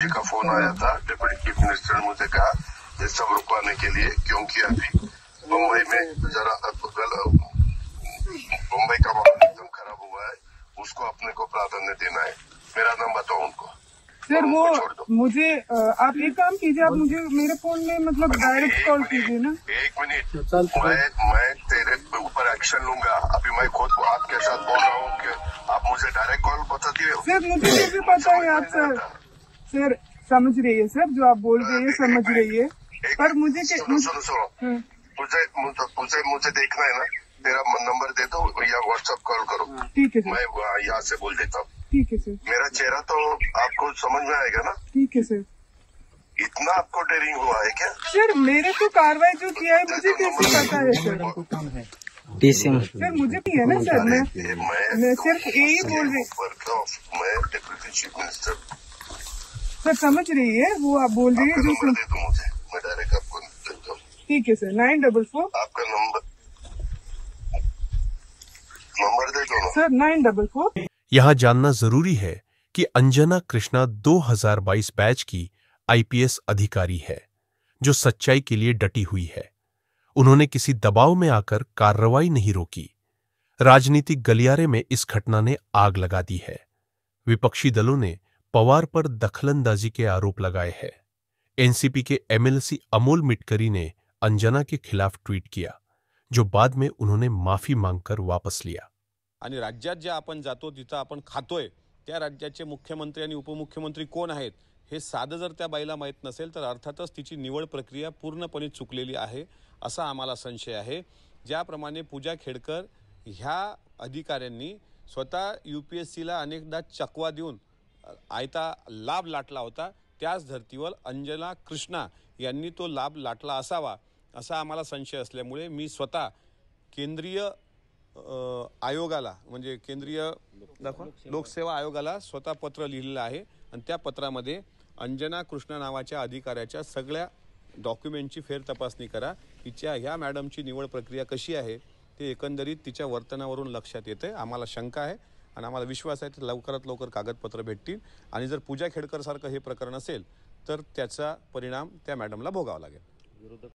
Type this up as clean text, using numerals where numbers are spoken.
जी का फोन आया था, डिप्टी चीफ मिनिस्टर ने मुझे कहा ये सब रुकवाने के लिए, क्योंकि अभी मुंबई में जरा मुंबई का माहौल एकदम खराब हुआ है, उसको अपने को प्राधान्य देना है। मेरा नाम बताओ उनको सर। वो मुझे आप एक काम कीजिए, आप मुझे मेरे फोन में मतलब डायरेक्ट कॉल कीजिए ना। 1 मिनट, मैं तेरे ऊपर एक्शन लूंगा। अभी मैं खुद आपके साथ बोल रहा हूँ कि आप मुझे डायरेक्ट कॉल बता दिए। सर मुझे भी पता है आप सर समझ रही है सर, जो आप बोल रही है समझ रही है, पर मुझे सुनो मुझे देखना है ना, तेरा नंबर दे दो या व्हाट्सएप कॉल करो। ठीक है सर, मैं यहाँ से बोल देता हूँ। ठीक है सर। मेरा चेहरा तो आपको समझ में आएगा ना? ठीक है सर। इतना आपको डेयरिंग हुआ है क्या? सर मेरे को कार्रवाई जो किया है मुझे कैसे पता है सर? सर मुझे भी है ना सर, मैं सिर्फ यही बोल रही। मैं डिप्टी चीफ मिनिस्टर सर समझ रही है वो आप बोल रही है जो दे दो मुझे, मैं डायरेक्ट आपको देता हूँ। ठीक है सर, 944 आपका नंबर दे दो ना सर, 944। यहाँ जानना जरूरी है कि अंजना कृष्णा 2022 बैच की आईपीएस अधिकारी है जो सच्चाई के लिए डटी हुई है। उन्होंने किसी दबाव में आकर कार्रवाई नहीं रोकी। राजनीतिक गलियारे में इस घटना ने आग लगा दी है। विपक्षी दलों ने पवार पर दखलंदाजी के आरोप लगाए हैं। एनसीपी के एमएलसी अमोल मिटकरी ने अंजना के खिलाफ ट्वीट किया, जो बाद में उन्होंने माफी मांगकर वापस लिया। आणि राज्यात जे आपण जातो तिथं आपण खातोय त्या राज्याचे मुख्यमंत्री आणि उपमुख्यमंत्री कोण आहेत हे साधं जर त्या बाईला माहीत नसेल तर अर्थातच तिची निवड प्रक्रिया पूर्णपणे चुकलेली आहे असा आम्हाला संशय आहे। ज्याप्रमाणे पूजा खेडकर ह्या अधिकाऱ्यांनी स्वतः यूपीएससीला अनेकदा चकवा देऊन आयता लाभ लाटला होता, त्याच धर्तीवर अंजना कृष्णा यांनी तो लाभ लाटला असावा असा आम्हाला संशय असल्यामुळे मी स्वतः केंद्रीय आयोगाला म्हणजे केंद्रीय लोकसेवा आयोगाला स्वतः पत्र लिहिलेलं आहे आणि त्या पत्रामध्ये अंजना कृष्णा नावाच्या अधिकाऱ्याच्या सगळ्या डॉक्युमेंटची फेर तपासणी करा। तिच्या ह्या मॅडमची निवड प्रक्रिया कशी आहे ते एकंदरीत तिच्या वर्तनावरून लक्षात येते। आम्हाला शंका आहे आणि आम्हाला विश्वास आहे की लवकरात लवकर कागदपत्र भेटतील आणि जर पूजा खेडकर सारखं हे प्रकरण असेल तर त्याचा परिणाम त्या मॅडमला भोगावा लागेल।